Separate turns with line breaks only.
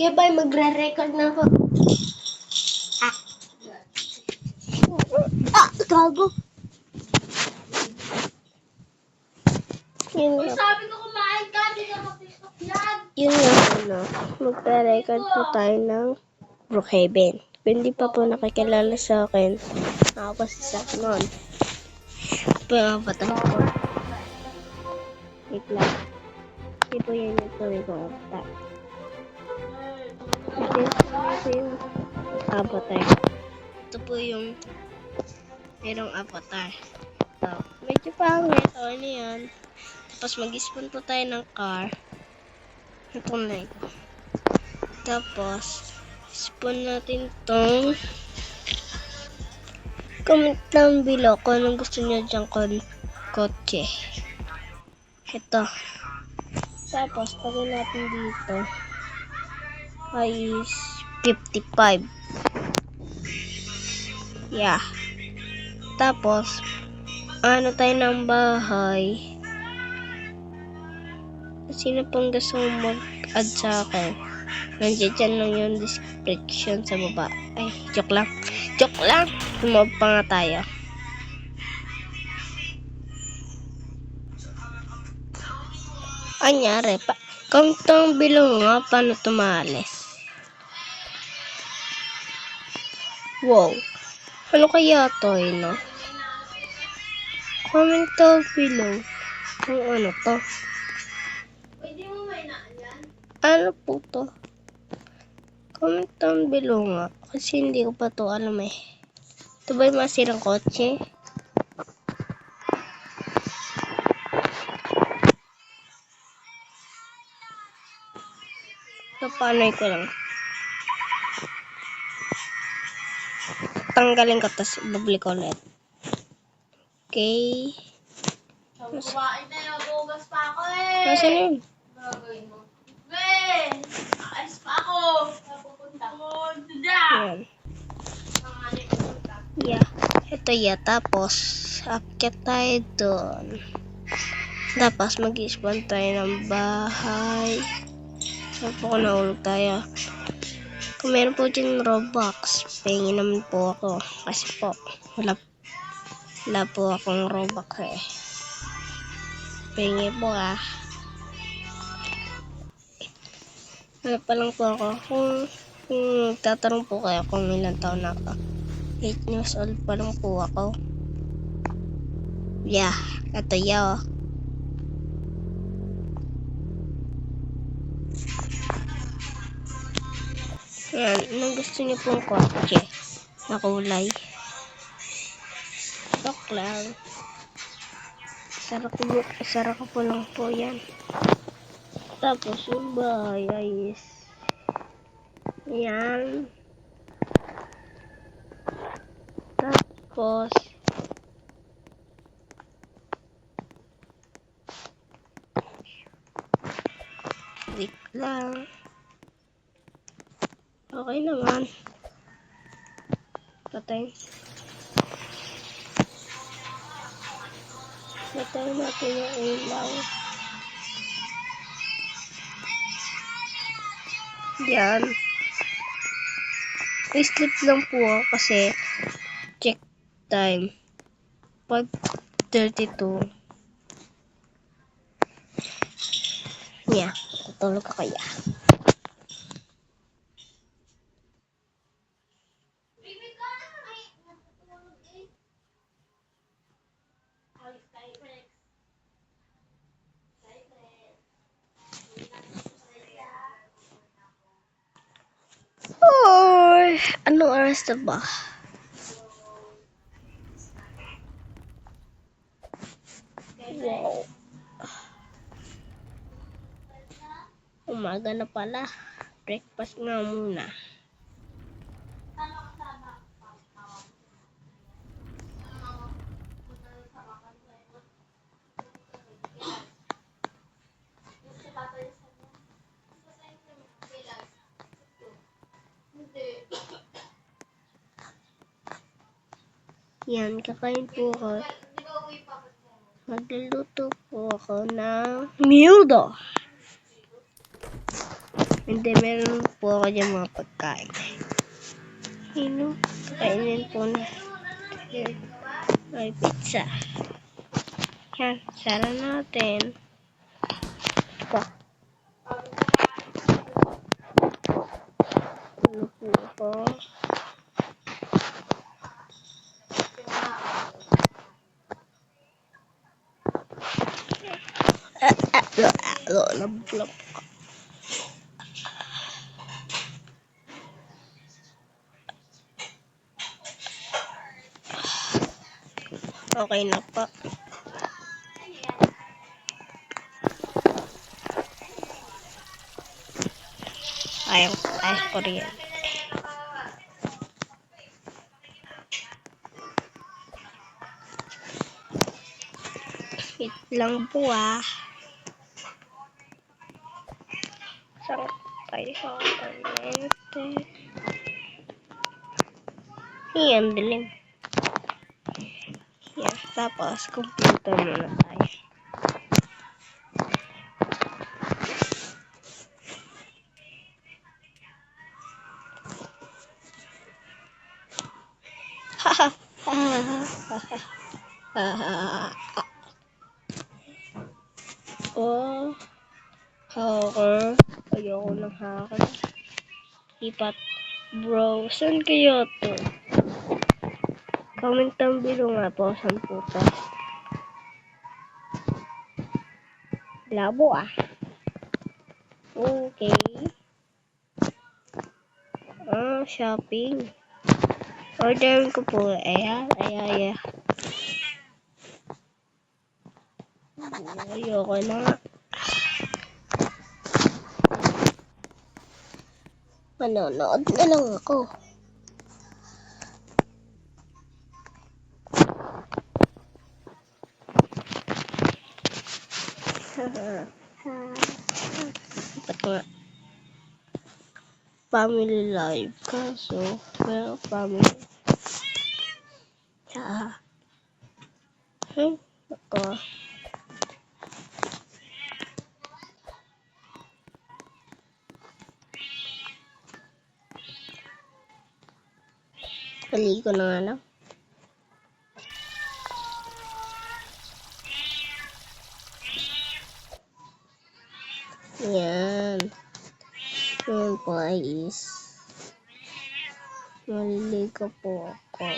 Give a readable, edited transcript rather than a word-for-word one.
Kaya ba magre-record na ako? Gago. Yun nga.
Sabi ko kumain ka, di ka mag-tiktok yan.
Yun nga, magre-record po tayo ng Brookhaven. Kung hindi pa po nakikilala sa akin, ako pa si Saknon. Pangapatan ko. Wait lang. Hindi po yan yung tuloy kong avatar. Ito yung avatar. Ito po yung merong avatar. Ito. Medyo pangit. Ano yan? Tapos mag-spawn po tayo ng car. Itong na ito. Tapos, spawn natin itong comment down below kung anong gusto niyo dyan kotse. Ito. Tapos, tagin natin dito ay 55. Yeah. Tapos, ano tayo ng bahay. Sino pang gusto mag-add sa akin? Nandiyan dyan lang yung description sa baba. Ay, joke lang. Joke lang! Tumawag pa nga tayo. Anyari pa. Kung itong below nga, paano tumalis? Wow. Ano kaya to, no? Comment down below. Kung ano to.
Pwede mo may naan yan?
Ano po to? Comment down below nga. Kasi hindi ko pa to alam eh. Ito ba yung masirang kotse? So, paano ko lang? Tanggalin ko, tapos babalik ko ulit. Okay.
Sabi ko kumain na yun, bugas pa ako eh.
Nasaan yun?
Gagawin mo. Be! Alis pa ako. Napupunta ko. Dada!
Yan. Yeah. Ito ya. Tapos, akyat tayo doon. Tapos, mag-spawn tayo ng bahay. Tapos, kung nahulog tayo. Kung meron po dyan Robux, pahingin naman po ako. Kasi po, wala po akong Robux eh. Pahingi po ah. Wala pa lang po ako. Kung tatanong po kayo kung ilang taon na ako. 8 years old pa lang po ako. Yeah, ito yaw. Yan, anong gusto niyo pong kotse na kulay? Tok lang. Isara ko po lang po yan. Tapos yung bahay ayos. Yan. Tapos wait lang. Okay naman. Patay. Patay natin yung ilaw. Yan. I-sleep lang po ako kasi check time. 5:32. Yeah. Tutulog ako kaya.
Baby ka na ay natutulog eh. Alis tayo, Rex.
Oy! Anong oras na ba? Wow. Umaga na pala. Breakfast nga muna. Yan, kakain po ako. Magluluto po ako ng menudo. Hindi, meron po ako dyan mga pagkain. Kainin po na. Ay, pizza. Yan, sara natin. Pa. Ano po ito? Lablab. Okay na po. Ayaw ko rin. Wait lang po ah. Saan tayo sa kanete? Yan, dilim. Yan, tapos computer muna tayo. Oh, hacker. Ayoko ng hacker. Lipat. Bro, saan kayo to? Comment down below nga po, saan po to? Labo ah. Okay. Shopping. Order ko po. Ayan. Ayoko na. Manonood na lang ako. Dapat nga family live kaso pero family ako paligo na nga lang. Yan po is maliligo po ako.